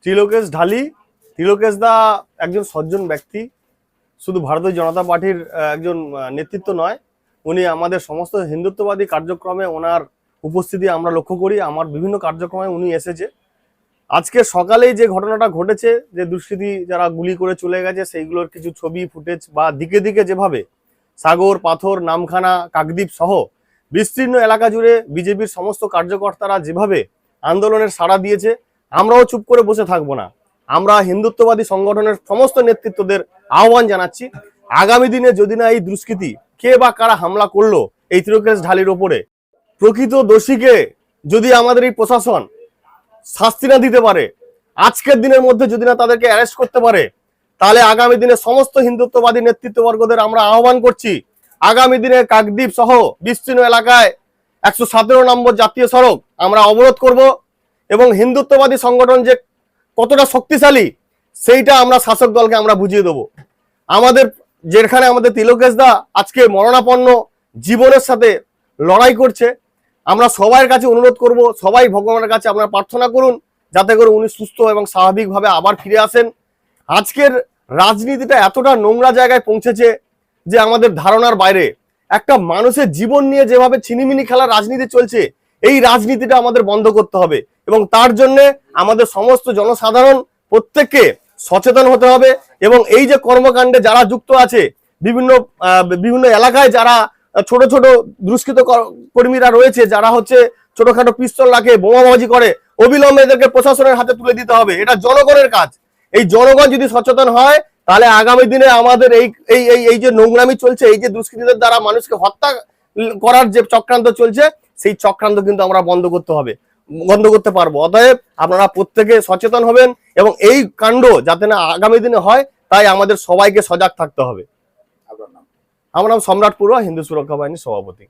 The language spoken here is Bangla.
ত্রিলোকেশ ঢালি। ত্রিলোকেশ দা একজন সজ্জন ব্যক্তি, শুধু ভারতীয় জনতা পার্টির একজন নেতৃত্ব নয়, উনি আমাদের সমস্ত হিন্দুত্ববাদী কার্যক্রমে ওনার উপস্থিতি আমরা লক্ষ্য করি। আমার বিভিন্ন কার্যক্রমে উনি এসেছে। আজকে সকালেই যে ঘটনাটা ঘটেছে, যে দুষ্কৃতী যারা গুলি করে চলে গেছে, সেইগুলোর কিছু ছবি ফুটেজ বা দিকে দিকে যেভাবে সাগর, পাথর, নামখানা, কাকদ্বীপ সহ বিস্তীর্ণ এলাকা জুড়ে বিজেপির সমস্ত কার্যকর্তারা যেভাবে আন্দোলনের সাড়া দিয়েছে, আমরাও চুপ করে বসে থাকবো না। আমরা হিন্দুত্ববাদী সংগঠনের সমস্ত নেতৃত্বদের আহ্বান জানাচ্ছি, আগামী দিনে যদি না এই দুষ্কৃতী কে বা কারা হামলা করলো এই ত্রিলোকেশ ঢালির ওপরে, প্রকৃত দোষীকে যদি আমাদের এই প্রশাসন শাস্তি না দিতে পারে, আজকের দিনের মধ্যে যদি না তাদেরকে অ্যারেস্ট করতে পারে, তাহলে আগামী দিনে সমস্ত হিন্দুত্ববাদী নেতৃত্ববর্গদের আমরা আহ্বান করছি, আগামী দিনে কাকদ্বীপ সহ বিস্তীর্ণ এলাকায় 117 নম্বর জাতীয় সড়ক আমরা অবরোধ করব এবং হিন্দুত্ববাদী সংগঠন যে কতটা শক্তিশালী সেইটা আমরা শাসক দলকে আমরা বুঝিয়ে দেবো। আমাদের যেখানে আমাদের ত্রিলোকেশ দা আজকে মরণাপন্ন জীবনের সাথে লড়াই করছে, আমরা সবার কাছে অনুরোধ করব, সবাই ভগবানের কাছে আপনারা প্রার্থনা করুন যাতে করে উনি সুস্থ এবং স্বাভাবিকভাবে আবার ফিরে আসেন। আজকের রাজনীতিটা এতটা নোংরা জায়গায় পৌঁছেছে যে আমাদের ধারণার বাইরে। একটা মানুষের জীবন নিয়ে যেভাবে ছিনিমিনি খেলার রাজনীতি চলছে, এই রাজনীতিটা আমাদের বন্ধ করতে হবে এবং তার জন্য আমাদের সমস্ত জনসাধারণ প্রত্যেককে সচেতন হতে হবে এবং এই যে কর্মকাণ্ডে যারা যুক্ত আছে, বিভিন্ন এলাকায় যারা ছোট ছোট দুষ্কৃত কর্মীরা রয়েছে, যারা হচ্ছে ছোটখাটো পিস্তল রাখে, বোমাবাজি করে, অবিলম্বে এদেরকে প্রশাসনের হাতে তুলে দিতে হবে। এটা জনগণের কাজ। এই জনগণ যদি সচেতন হয়, তাহলে আগামী দিনে আমাদের এই যে নোংরামি চলছে, এই যে দুষ্কৃতীদের দ্বারা মানুষকে হত্যা করার যে চক্রান্ত চলছে, সেই চক্রান্ত কিন্তু আমরা বন্ধ করতে পারবো। অতএব আপনারা প্রত্যেকে সচেতন হবেন এবং এই কাণ্ড যাতে না আগামী দিনে হয়, তাই আমাদের সবাইকে সজাগ থাকতে হবে। আমার নাম সম্রাট পড়ুয়া, হিন্দু সুরক্ষা বাহিনীর সভাপতি।